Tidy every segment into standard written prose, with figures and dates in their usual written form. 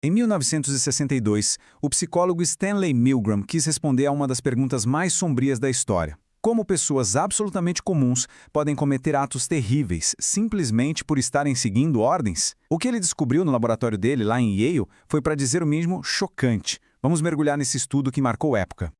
Em 1962, o psicólogo Stanley Milgram quis responder a uma das perguntas mais sombrias da história. Como pessoas absolutamente comuns podem cometer atos terríveis simplesmente por estarem seguindo ordens? O que ele descobriu no laboratório dele, lá em Yale, foi, para dizer o mínimo, chocante. Vamos mergulhar nesse estudo que marcou época.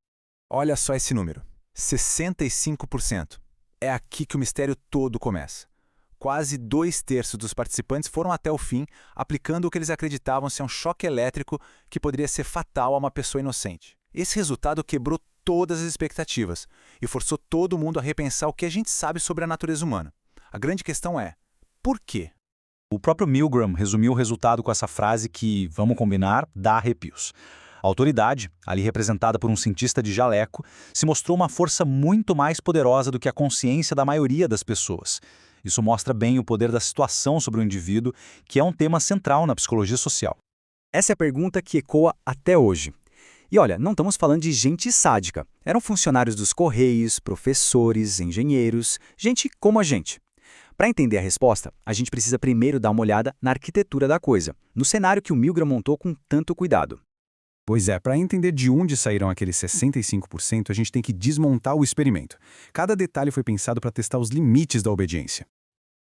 Olha só esse número, 65%. É aqui que o mistério todo começa. Quase 2/3 dos participantes foram até o fim, aplicando o que eles acreditavam ser um choque elétrico que poderia ser fatal a uma pessoa inocente. Esse resultado quebrou todas as expectativas e forçou todo mundo a repensar o que a gente sabe sobre a natureza humana. A grande questão é, por quê? O próprio Milgram resumiu o resultado com essa frase que, vamos combinar, dá arrepios. A autoridade, ali representada por um cientista de jaleco, se mostrou uma força muito mais poderosa do que a consciência da maioria das pessoas. Isso mostra bem o poder da situação sobre o indivíduo, que é um tema central na psicologia social. Essa é a pergunta que ecoa até hoje. E olha, não estamos falando de gente sádica. Eram funcionários dos Correios, professores, engenheiros, gente como a gente. Para entender a resposta, a gente precisa primeiro dar uma olhada na arquitetura da coisa, no cenário que o Milgram montou com tanto cuidado. Pois é, para entender de onde saíram aqueles 65%, a gente tem que desmontar o experimento. Cada detalhe foi pensado para testar os limites da obediência.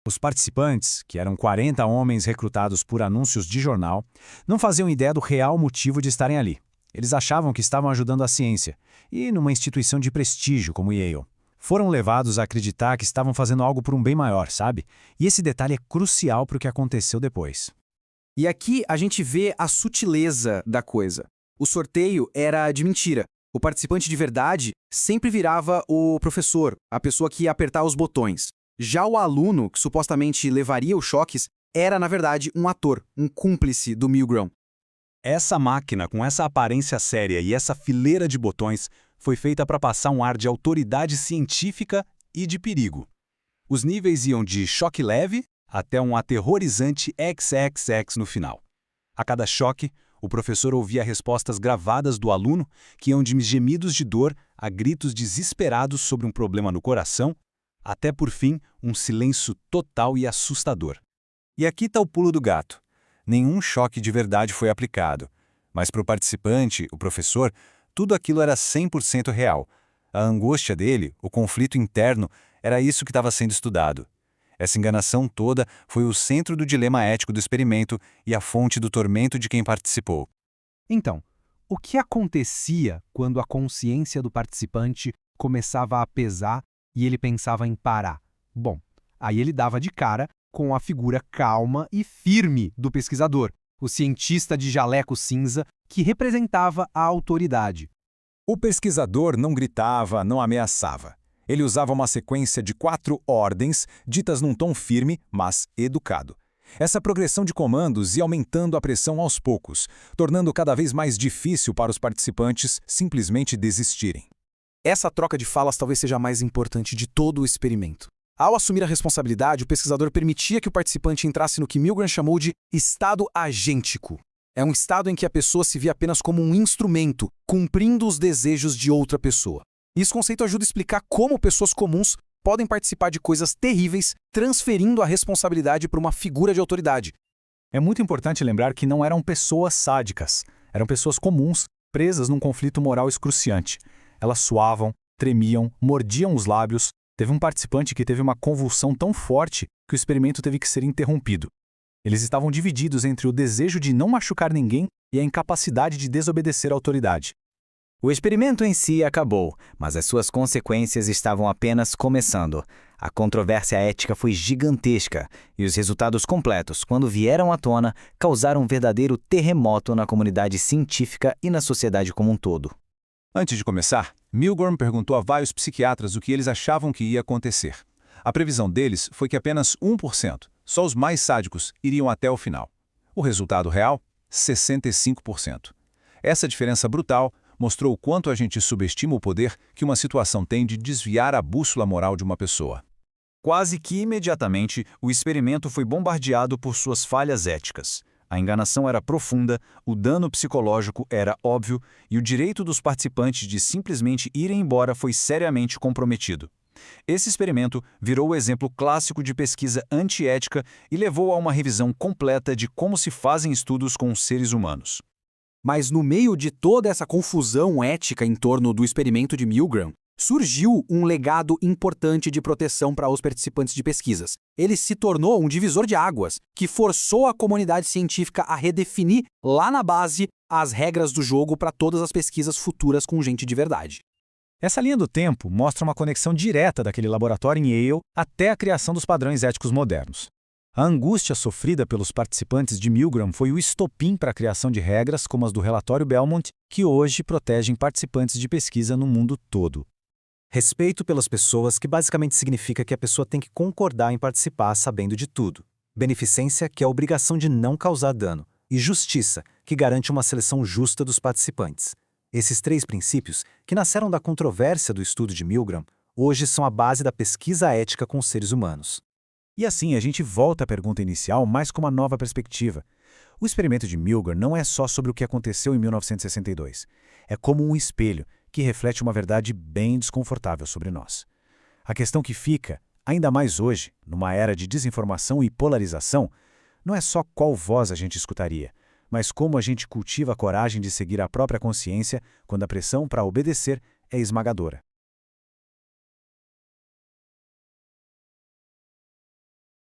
Os participantes, que eram 40 homens recrutados por anúncios de jornal, não faziam ideia do real motivo de estarem ali. Eles achavam que estavam ajudando a ciência, e numa instituição de prestígio como Yale. Foram levados a acreditar que estavam fazendo algo por um bem maior, sabe? E esse detalhe é crucial para o que aconteceu depois. E aqui a gente vê a sutileza da coisa. O sorteio era de mentira. O participante de verdade sempre virava o professor, a pessoa que ia apertar os botões. Já o aluno, que supostamente levaria os choques, era, na verdade, um ator, um cúmplice do Milgram. Essa máquina, com essa aparência séria e essa fileira de botões, foi feita para passar um ar de autoridade científica e de perigo. Os níveis iam de choque leve até um aterrorizante XXX no final. A cada choque, o professor ouvia respostas gravadas do aluno que iam de gemidos de dor a gritos desesperados sobre um problema no coração, até por fim um silêncio total e assustador. E aqui está o pulo do gato. Nenhum choque de verdade foi aplicado. Mas para o participante, o professor, tudo aquilo era 100% real. A angústia dele, o conflito interno, era isso que estava sendo estudado. Essa enganação toda foi o centro do dilema ético do experimento e a fonte do tormento de quem participou. Então, o que acontecia quando a consciência do participante começava a pesar e ele pensava em parar? Bom, aí ele dava de cara com a figura calma e firme do pesquisador, o cientista de jaleco cinza que representava a autoridade. O pesquisador não gritava, não ameaçava. Ele usava uma sequência de 4 ordens, ditas num tom firme, mas educado. Essa progressão de comandos ia aumentando a pressão aos poucos, tornando cada vez mais difícil para os participantes simplesmente desistirem. Essa troca de falas talvez seja a mais importante de todo o experimento. Ao assumir a responsabilidade, o pesquisador permitia que o participante entrasse no que Milgram chamou de estado agêntico. É um estado em que a pessoa se vê apenas como um instrumento, cumprindo os desejos de outra pessoa. Esse conceito ajuda a explicar como pessoas comuns podem participar de coisas terríveis, transferindo a responsabilidade para uma figura de autoridade. É muito importante lembrar que não eram pessoas sádicas. Eram pessoas comuns, presas num conflito moral excruciante. Elas suavam, tremiam, mordiam os lábios. Teve um participante que teve uma convulsão tão forte que o experimento teve que ser interrompido. Eles estavam divididos entre o desejo de não machucar ninguém e a incapacidade de desobedecer à autoridade. O experimento em si acabou, mas as suas consequências estavam apenas começando. A controvérsia ética foi gigantesca e os resultados completos, quando vieram à tona, causaram um verdadeiro terremoto na comunidade científica e na sociedade como um todo. Antes de começar, Milgram perguntou a vários psiquiatras o que eles achavam que ia acontecer. A previsão deles foi que apenas 1%, só os mais sádicos, iriam até o final. O resultado real? 65%. Essa diferença brutal mostrou o quanto a gente subestima o poder que uma situação tem de desviar a bússola moral de uma pessoa. Quase que imediatamente, o experimento foi bombardeado por suas falhas éticas. A enganação era profunda, o dano psicológico era óbvio e o direito dos participantes de simplesmente irem embora foi seriamente comprometido. Esse experimento virou o exemplo clássico de pesquisa antiética e levou a uma revisão completa de como se fazem estudos com seres humanos. Mas no meio de toda essa confusão ética em torno do experimento de Milgram, surgiu um legado importante de proteção para os participantes de pesquisas. Ele se tornou um divisor de águas, que forçou a comunidade científica a redefinir, lá na base, as regras do jogo para todas as pesquisas futuras com gente de verdade. Essa linha do tempo mostra uma conexão direta daquele laboratório em Yale até a criação dos padrões éticos modernos. A angústia sofrida pelos participantes de Milgram foi o estopim para a criação de regras como as do relatório Belmont, que hoje protegem participantes de pesquisa no mundo todo. Respeito pelas pessoas, que basicamente significa que a pessoa tem que concordar em participar sabendo de tudo. Beneficência, que é a obrigação de não causar dano. E justiça, que garante uma seleção justa dos participantes. Esses 3 princípios, que nasceram da controvérsia do estudo de Milgram, hoje são a base da pesquisa ética com os seres humanos. E assim a gente volta à pergunta inicial, mas com uma nova perspectiva. O experimento de Milgram não é só sobre o que aconteceu em 1962. É como um espelho que reflete uma verdade bem desconfortável sobre nós. A questão que fica, ainda mais hoje, numa era de desinformação e polarização, não é só qual voz a gente escutaria, mas como a gente cultiva a coragem de seguir a própria consciência quando a pressão para obedecer é esmagadora.